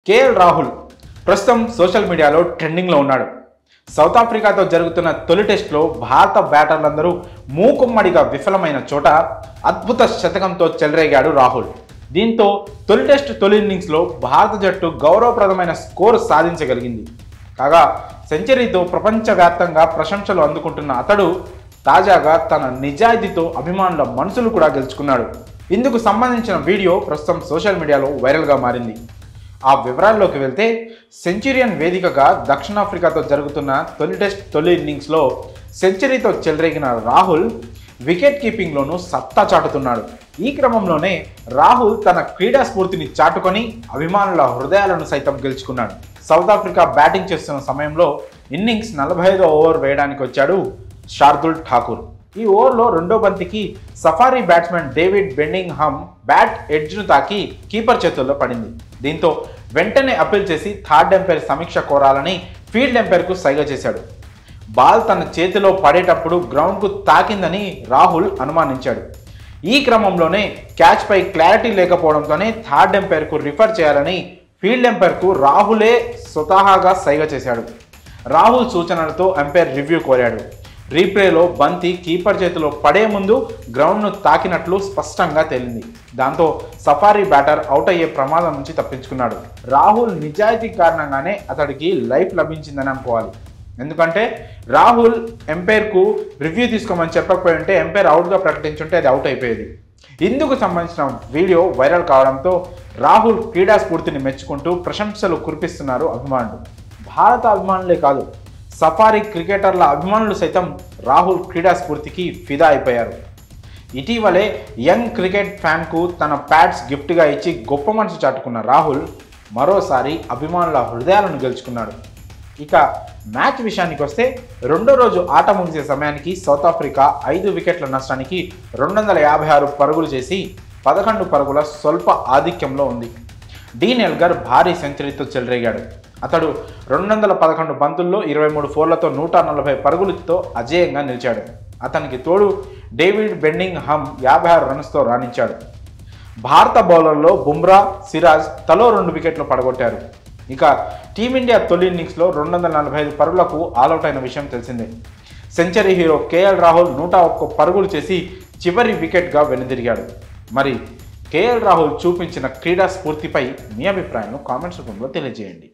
KL Rahul ప్రస్తుతం social మీడియాలో ట్రెండింగ్లో ఉన్నాడు. సౌత్ ఆఫ్రికాతో జరుగుతున్న తొలి టెస్ట్లో భారత బ్యాటర్లందరూ మూకుమ్మడిగా విఫలమైన చోట అద్భుత శతకంతో చెలరేగాడు రాహుల్. దీంతో తొలి టెస్ట్ తొలి ఇన్నింగ్స్లో భారత జట్టు గౌరవప్రదమైన స్కోరు సాధించగలిగింది. కాగా సెంచరీతో ప్రపంచవ్యాప్తంగా ప్రశంసలు అందుకుంటున్న అతడు తాజాగా తన నిజాయితీతో అభిమానుల మనసులు కూడా గెలుచుకున్నాడు. ఇందుకు సంబంధించిన వీడియో ప్రస్తుతం సోషల్ మీడియాలో వైరల్గా మారింది. ఆ వివరాల్లోకి వెళ్తే, సెంచురియన్ వేదికగా దక్షిణాఫ్రికాతో జరుగుతున్న తొలి టెస్ట్ తొలి ఇన్నింగ్స్లో సెంచరీతో చెలరేగిన రాహుల్ వికెట్ కీపింగ్లోనూ సత్తా చాటుతున్నాడు. ఈ క్రమంలోనే రాహుల్ తన క్రీడా స్ఫూర్తిని చాటుకొని అభిమానుల హృదయాలను సైతం గెలుచుకున్నాడు. సౌత్ ఆఫ్రికా బ్యాటింగ్ చేస్తున్న సమయంలో ఇన్నింగ్స్ 45వ ఓవర్ వేయడానికి వచ్చాడు శార్దుల్ ఠాకూర్. ఈ ఓవర్లో రెండో బంతికి సఫారీ బ్యాట్స్మెన్ డేవిడ్ బెన్నింగ్హామ్ బ్యాట్ ఎడ్జ్ను తాకి కీపర్ చేతుల్లో పడింది. దీంతో వెంటనే అప్పీల్ చేసి థర్డ్ ఎంపైర్ సమీక్ష కోరాలని ఫీల్డ్ ఎంపైర్కు సైగ చేశాడు. బాల్ తన చేతిలో పడేటప్పుడు గ్రౌండ్కు తాకిందని రాహుల్ అనుమానించాడు. ఈ క్రమంలోనే క్యాచ్పై క్లారిటీ లేకపోవడంతోనే థర్డ్ ఎంపైర్కు రిఫర్ చేయాలని ఫీల్డ్ ఎంపైర్కు రాహులే స్వతహాగా సైగ చేశాడు. రాహుల్ సూచనలతో ఎంపైర్ రివ్యూ కోరాడు. రీప్లేలో బంతి కీపర్ చేతిలో పడే ముందు గ్రౌండ్ను తాకినట్లు స్పష్టంగా తేలింది. దాంతో సఫారీ బ్యాటర్ అవుట్ అయ్యే ప్రమాదం నుంచి తప్పించుకున్నాడు. రాహుల్ నిజాయితీ కారణంగానే అతడికి లైఫ్ లభించిందని అనుకోవాలి. ఎందుకంటే రాహుల్ ఎంపైర్కు రివ్యూ తీసుకోమని చెప్పకపోయి ఉంటే ఎంపైర్ అవుట్గా ప్రకటించుంటే అది అవుట్ అయిపోయేది. ఇందుకు సంబంధించిన వీడియో వైరల్ కావడంతో రాహుల్ క్రీడా స్ఫూర్తిని మెచ్చుకుంటూ ప్రశంసలు కురిపిస్తున్నారు అభిమానులు. భారత అభిమానులే కాదు, సఫారీ క్రికెటర్ల అభిమానులు సైతం రాహుల్ క్రీడా స్ఫూర్తికి ఫిదా అయిపోయారు. ఇటీవలే యంగ్ క్రికెట్ ఫ్యాన్కు తన ప్యాడ్స్ గిఫ్ట్గా ఇచ్చి గొప్ప మనసు చాటుకున్న రాహుల్ మరోసారి అభిమానుల హృదయాలను గెలుచుకున్నాడు. ఇక మ్యాచ్ విషయానికి వస్తే, రెండో రోజు ఆట ముగిసే సమయానికి సౌత్ ఆఫ్రికా 5 వికెట్ల నష్టానికి 256 పరుగులు చేసి 11 పరుగుల స్వల్ప ఆధిక్యంలో ఉంది. డీన్ ఎల్గర్ భారీ సెంచరీతో చెలరేగాడు. అతడు 211 బంతుల్లో 23 ఫోర్లతో 140 పరుగులతో అజేయంగా నిలిచాడు. అతనికి తోడు డేవిడ్ బెన్నింగ్హామ్ 56 రన్స్తో రాణించాడు. భారత బౌలర్లో బుమ్రా, సిరాజ్ తలో 2 వికెట్లు పడగొట్టారు. ఇక టీమిండియా తొలి ఇన్నింగ్స్లో 245 పరుగులకు ఆల్అవుట్ అయిన విషయం తెలిసిందే. సెంచరీ హీరో కేఎల్ రాహుల్ 101 పరుగులు చేసి చివరి వికెట్గా వెనుదిరిగాడు. మరి కేఎల్ రాహుల్ చూపించిన క్రీడా స్ఫూర్తిపై మీ అభిప్రాయాలను కామెంట్స్ రూపంలో తెలియజేయండి.